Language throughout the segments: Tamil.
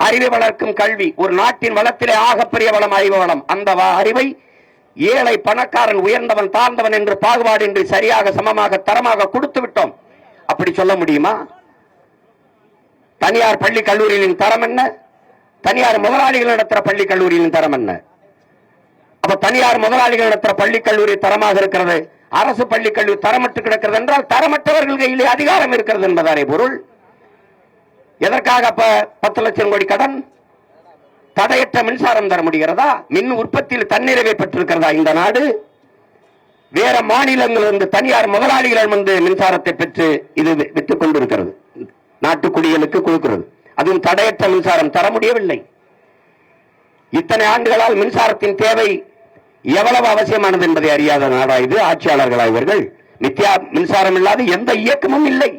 அறிவை வளர்க்கும் கல்வி ஒரு நாட்டின் வளத்திலே ஆகப்பெரிய வளம் அறிவு வளம். அந்த அறிவை ஏழை பணக்காரன் உயர்ந்தவன் தாழ்ந்தவன் என்று பாகுபாடின்றி சரியாக சமமாக தரமாக கொடுத்து விட்டோம். அப்படி சொல்ல முடியுமா? தனியார் பள்ளி கல்லூரிகளின் தரம் என்ன? தனியார் முதலாளிகள் நடத்துகிற பள்ளி கல்லூரியின் தரம் என்ன? அப்ப தனியார் முதலாளிகள் நடத்துகிற பள்ளி கல்லூரி தரமாக இருக்கிறது, அரசு பள்ளி கல்லூரி தரமற்று கிடக்கிறது என்றால் தரமற்றவர்கள் கையிலே அதிகாரம் இருக்கிறது என்பதானே பொருள். எதற்காக அப்ப 10 லட்சம் கோடி கடன்? தடையற்ற மின்சாரம் தர முடிகிறதா? மின் உற்பத்தியில் தன்னிறைவை பெற்றிருக்கிறதா இந்த நாடு? வேற மாநிலங்களிலிருந்து தனியார் முதலாளிகள் வந்து மின்சாரத்தை பெற்று இது விற்றுக் கொண்டிருக்கிறது, நாட்டு குடிகளுக்கு கொடுக்கிறது. அதுவும் தடையற்ற மின்சாரம் தர முடியவில்லை. இத்தனை ஆண்டுகளால் மின்சாரத்தின் தேவை எவ்வளவு அவசியமானது என்பதை அறியாத நாடா இது? ஆட்சியாளர்களாக இவர்கள் நித்யா மின்சாரம் இல்லாத எந்த இயக்கமும் இல்லை.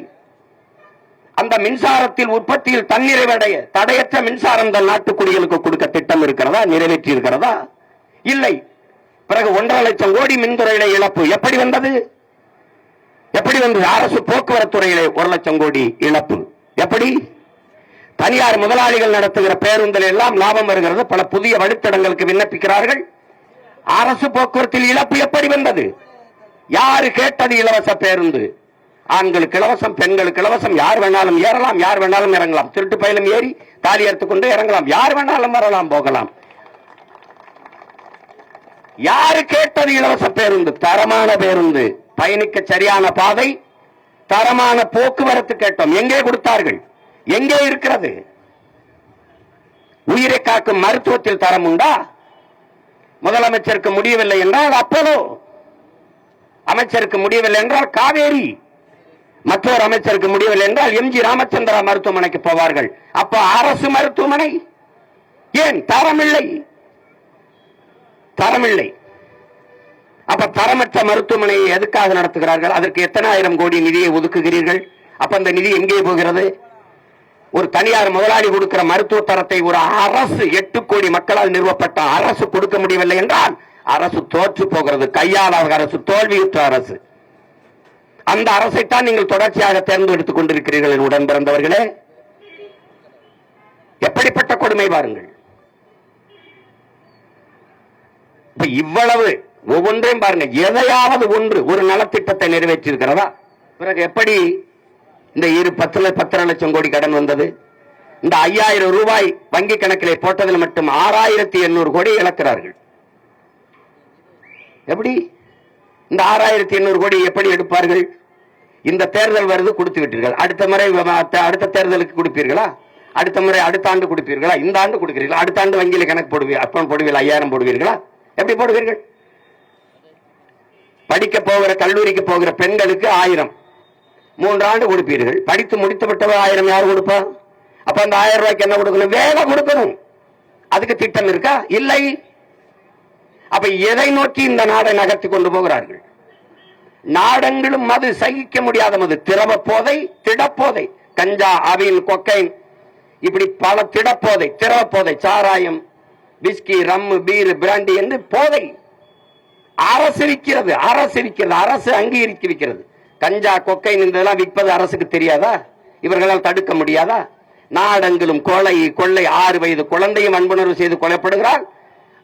அந்த மின்சாரத்தில் உற்பத்தியில் தன்னிறைவடைய தடையற்ற மின்சாரம் தான் நாட்டு குடிகளுக்கு கொடுக்க திட்டம் இருக்கிறதா? நிறைவேற்றி இருக்கிறதா? இல்லை. பிறகு 1.5 லட்சம் கோடி மின்துறையில இழப்பு எப்படி வந்தது? எப்படி வந்தது? அரசு போக்குவரத்து துறையிலே 1 லட்சம் கோடி இழப்பு எப்படி? தனியார் முதலாளிகள் நடத்துகிற பேருந்தில் எல்லாம் லாபம் வருகிறது, பல புதிய வழித்தடங்களுக்கு விண்ணப்பிக்கிறார்கள். அரசு போக்குவரத்தில் இழப்பு எப்படி வந்தது? யாரு கேட்டது இலவச பேருந்து? ஆண்களுக்கு இலவசம், பெண்களுக்கு இலவசம், யார் வேணாலும் ஏறலாம், யார் வேணாலும் இறங்கலாம், திருட்டு பயிலும் ஏறி தாலி எடுத்துக் கொண்டு இறங்கலாம், யார் வேணாலும் வரலாம் போகலாம். யாரு கேட்டது இலவச பேருந்து? தரமான பேருந்து, பயணிக்க சரியான பாதை, தரமான போக்குவரத்து கேட்டோம். எங்கே கொடுத்தார்கள்? எங்கே இருக்கிறது? உயிரை காக்கும் மருத்துவத்தில் தரம் உண்டா? முதலமைச்சருக்கு முடியவில்லை என்றால் அப்போலோ, அமைச்சருக்கு முடியவில்லை என்றால் காவேரி, மற்றொரு அமைச்சருக்கு முடியவில்லை என்றால் எம்ஜி ராமச்சந்திரா மருத்துவமனைக்கு போவார்கள். அப்ப அரசு மருத்துவமனை ஏன் தரமில்லை? தரமில்லை. அப்ப தரமற்ற மருத்துவமனையை எதுக்காக நடத்துகிறார்கள்? அதற்கு எத்தனை ஆயிரம் கோடி நிதியை ஒதுக்குகிறீர்கள்? அப்ப அந்த நிதி எங்கே போகிறது? ஒரு தனியார் முதலாளி கொடுக்கிற மருத்துவ தரத்தை ஒரு அரசு 8 கோடி மக்களால் நிறுவப்பட்ட அரசு கொடுக்க முடியவில்லை என்றால் அரசு தோற்று போகிறது. கையாளாத அரசு, தோல்வியுற்ற அரசு. அந்த அரசைத்தான் நீங்கள் தொடர்ச்சியாக தேர்ந்தெடுத்துக் கொண்டிருக்கிறீர்கள் என் உடன் பிறந்தவர்களே. எப்படிப்பட்ட கொடுமை பாருங்கள். இவ்வளவு ஒவ்வொன்றையும் பாருங்க. எதையாவது ஒன்று ஒரு நலத்திட்டத்தை நிறைவேற்றி இருக்கிறதா? பிறகு எப்படி இந்த 10 லட்சம் கோடி கடன் வந்தது? இந்த 5000 ரூபாய் வங்கி கணக்கிலே போட்டதில் மட்டும் 6800 கோடி இழக்கிறார்கள். எப்படி இந்த 6800 கோடி எப்படி எடுப்பார்கள்? இந்த தேர்தல் வருது, கொடுத்து விட்டீர்கள். அடுத்த முறை அடுத்த தேர்தலுக்கு கொடுப்பீர்களா? அடுத்த முறை அடுத்த ஆண்டு கொடுப்பீர்களா? இந்த ஆண்டு கொடுக்கிறீர்களா? அடுத்த ஆண்டு வங்கியில் கணக்கு போடுவீர்கள், அப்ப போடுவீர்கள், 5000 போடுவீர்களா? எப்படி போடுவீர்கள்? படிக்க போகிற கல்லூரிக்கு போகிற பெண்களுக்கு 1000 3 ஆண்டு கொடுப்பீர்கள். படித்து முடித்து விட்டவர் 1000 யார் கொடுப்பா? அப்ப அந்த 1000 ரூபாய்க்கு என்ன கொடுக்கணும்? வேலை கொடுக்கணும். அதுக்கு திட்டம் இருக்கா? இல்லை. அப்ப எதை நோக்கி இந்த நாடை நகர்த்தி கொண்டு போகிறார்கள்? நாடெங்கிலும் மது, சகிக்க முடியாத மது, திரவ போதை, திடப்போதை, கஞ்சா, அவின், கொக்கைன், இப்படி பல திடப்போதை, திரவ போதை, சாராயம், விஸ்கி, ரம்மு, பீர், பிராண்டி என்று போதை அரசு விற்கிறது. அரசு அங்கீகரித்து விற்கிறது. கஞ்சா, கொக்கைன் இதெல்லாம் விற்பது அரசுக்கு தெரியாதா? இவர்களால் தடுக்க முடியாதா? நாடெங்கிலும் கொலை, கொள்ளை. 6 வயது குழந்தையும் வன்புணர்வு செய்து கொல்லப்படுகிறாள்.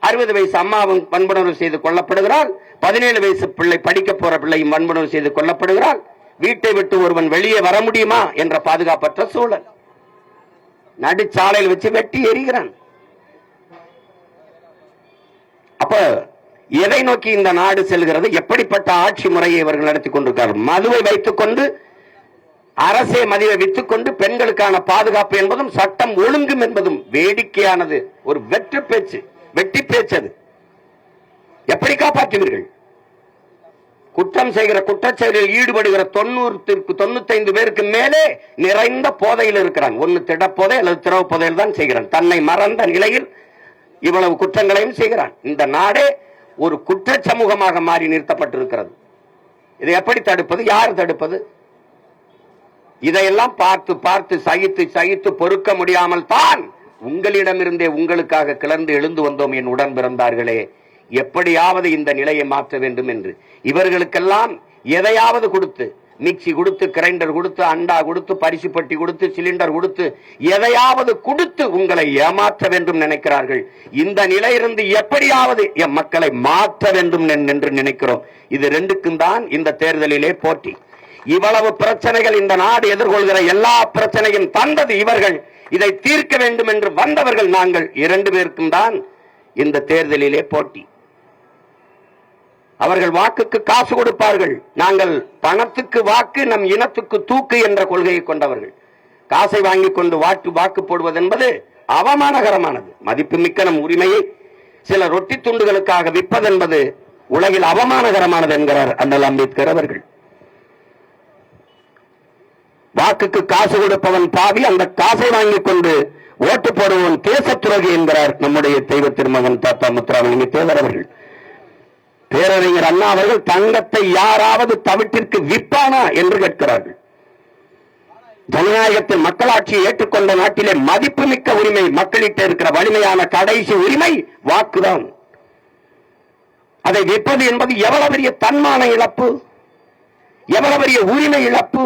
60 வயசு அம்மாவும் வன்புணர்வு செய்து கொல்லப்படுகிறாள். 17 வயசு பிள்ளை, படிக்க போற பிள்ளையும் வன்புணர்வு செய்து கொல்லப்படுகிறாள். வீட்டை விட்டு ஒருவன் வெளியே வர முடியுமா என்ற பாதுகாப்பற்ற சூழல். நடுச்சாலையில் வச்சு வெட்டி எறிகிறான். அப்ப எதை நோக்கி இந்த நாடு செல்கிறது? எப்படிப்பட்ட ஆட்சி முறையை இவர்கள் நடத்தி கொண்டிருக்கிறார்கள்? மதுவை வைத்துக் கொண்டு, அரசே மதுவை வித்துக் கொண்டு, பெண்களுக்கான பாதுகாப்பு என்பதும் சட்டம் ஒழுங்கும் என்பதும் வேடிக்கையானது. ஒரு வெற்றி பேச்சு, வெட்டி பேச்சது. எப்படி காப்பாற்றுவீர்கள்? குற்றம் செய்கிற, குற்றச்செயலில் ஈடுபடுகிற 95 பேருக்கு மேலே நிறைந்த போதையில் இருக்கிறான். ஒன்னு திடப்போதை அல்லது திரவ போதையில் தான் செய்கிறான். தன்னை மறந்த நிலையில் இவ்வளவு குற்றங்களையும் செய்கிறான். இந்த நாடே ஒரு குற்ற சமூகமாக மாறி நிறுத்தப்பட்டிருக்கிறது. இதை எப்படி தடுப்பது? யார் தடுப்பது? இதையெல்லாம் பார்த்து பார்த்து சகித்து பொறுக்க முடியாமல் தான் உங்களிடமிருந்தே உங்களுக்காக கிளர்ந்து எழுந்து வந்தோம் என் உடன் பிறந்தார்களே. எப்படியாவது இந்த நிலையை மாற்ற வேண்டும் என்று இவர்களுக்கெல்லாம் எதையாவது கொடுத்து மிக்சி கொடுத்து, கிரைண்டர் கொடுத்து, அண்டா கொடுத்து, பரிசு பட்டி கொடுத்து, சிலிண்டர் கொடுத்து, எதையாவது கொடுத்து உங்களை ஏமாற்ற வேண்டும் நினைக்கிறார்கள். இந்த நிலையிலிருந்து எப்படியாவது எம் மக்களை மாற்ற வேண்டும் என்று நினைக்கிறோம். இது ரெண்டுக்கும் தான் இந்த தேர்தலிலே போட்டி. இவ்வளவு பிரச்சனைகள் இந்த நாடு எதிர்கொள்கிற எல்லா பிரச்சனையும் தந்தது இவர்கள். இதை தீர்க்க வேண்டும் என்று வந்தவர்கள் நாங்கள். இரண்டு பேருக்கும் தான் இந்த தேர்தலிலே போட்டி. அவர்கள் வாக்குக்கு காசு கொடுப்பார்கள். நாங்கள் பணத்துக்கு வாக்கு, நம் இனத்துக்கு தூக்கு என்ற கொள்கையை கொண்டவர்கள். காசை வாங்கி கொண்டு வாக்கு போடுவது என்பது அவமானகரமானது. மதிப்புமிக்க நம் உரிமையை சில ரொட்டி துண்டுகளுக்காக விற்பதென்பது உலகில் அவமானகரமானது என்கிறார் அண்ணல் அம்பேத்கர் அவர்கள். வாக்குக்கு காசு கொடுப்பவன் பாவி, அந்த காசை வாங்கி கொண்டு ஓட்டு போடுவன் தேச துரோகி என்கிறார் நம்முடைய தெய்வ திருமகன் தாத்தா முத்துராமலிங்க தேவர் அவர்கள். பேரறிஞர் அண்ணா அவர்கள் தங்கத்தை யாராவது தவிட்டிற்கு விற்பானா என்று கேட்கிறார்கள். ஜனநாயகத்தில் மக்களாட்சியை ஏற்றுக்கொண்ட நாட்டிலே மதிப்புமிக்க உரிமை, மக்களிட்ட இருக்கிற வலிமையான கடைசி உரிமை வாக்குதான். அதை விற்பது என்பது எவ்வளவு பெரிய தன்மான இழப்பு, எவ்வளவு பெரிய உரிமை இழப்பு.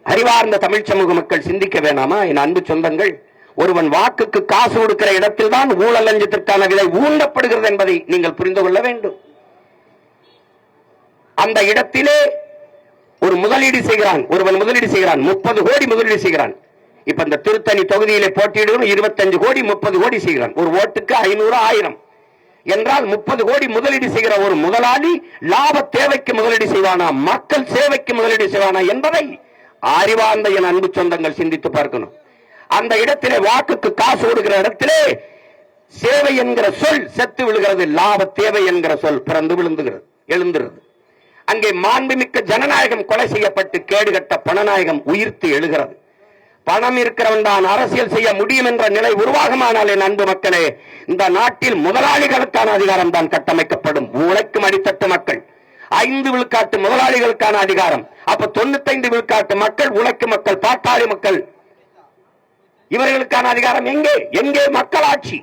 அறிவார்ந்த தமிழ் சமூக மக்கள் சிந்திக்க வேணாமா? என் அன்பு சொந்தங்கள், ஒருவன் வாக்குக்கு காசு கொடுக்கிற இடத்தில் தான் ஊழல் லஞ்சத்திற்கான விதை ஊண்டப்படுகிறது என்பதை நீங்கள் புரிந்து கொள்ள வேண்டும். அந்த இடத்திலே ஒரு முதலீடு செய்கிறான், ஒருவன் முதலீடு செய்கிறான், 30 கோடி முதலீடு செய்கிறான். இப்ப இந்த திருத்தணி தொகுதியிலே போட்டியிடுவோம், 25 கோடி 30 கோடி செய்கிறான். ஒரு ஓட்டுக்கு 500 1000 என்றால் 30 கோடி முதலீடு செய்கிற ஒரு முதலாளி லாப தேவைக்கு முதலீடு செய்வானா, மக்கள் சேவைக்கு முதலீடு செய்வானா என்பதை அறிவார்ந்த என் அன்பு சொந்தங்கள் சிந்தித்து பார்க்கணும். அந்த இடத்திலே வாக்குக்கு காசு கொடுக்கிற இடத்திலே சேவை என்கிற சொல் செத்து விழுகிறது, லாப தேவை என்கிற சொல் பிறந்து விழுந்துகிறது, எழுந்துகிறது. அங்கே மாண்புமிக்க ஜனநாயகம் கொலை செய்யப்பட்டு கேடுகட்ட பணநாயகம் உயிர்த்து எழுகிறது. பணம் இருக்கிறவன் தான் அரசியல் செய்ய முடியும் என்ற நிலை உருவாகுமானால் என் அன்பு மக்களே, இந்த நாட்டில் முதலாளிகளுக்கான அதிகாரம் தான் கட்டமைக்கப்படும். உழைக்கும் அடித்தட்டு மக்கள் 5 விழுக்காட்டு முதலாளிகளுக்கான அதிகாரம். அப்ப 95 விழுக்காட்டு மக்கள், உழைக்கும் மக்கள், பாட்டாளி மக்கள், இவர்களுக்கான அதிகாரம் எங்கே? எங்கே மக்களாட்சி?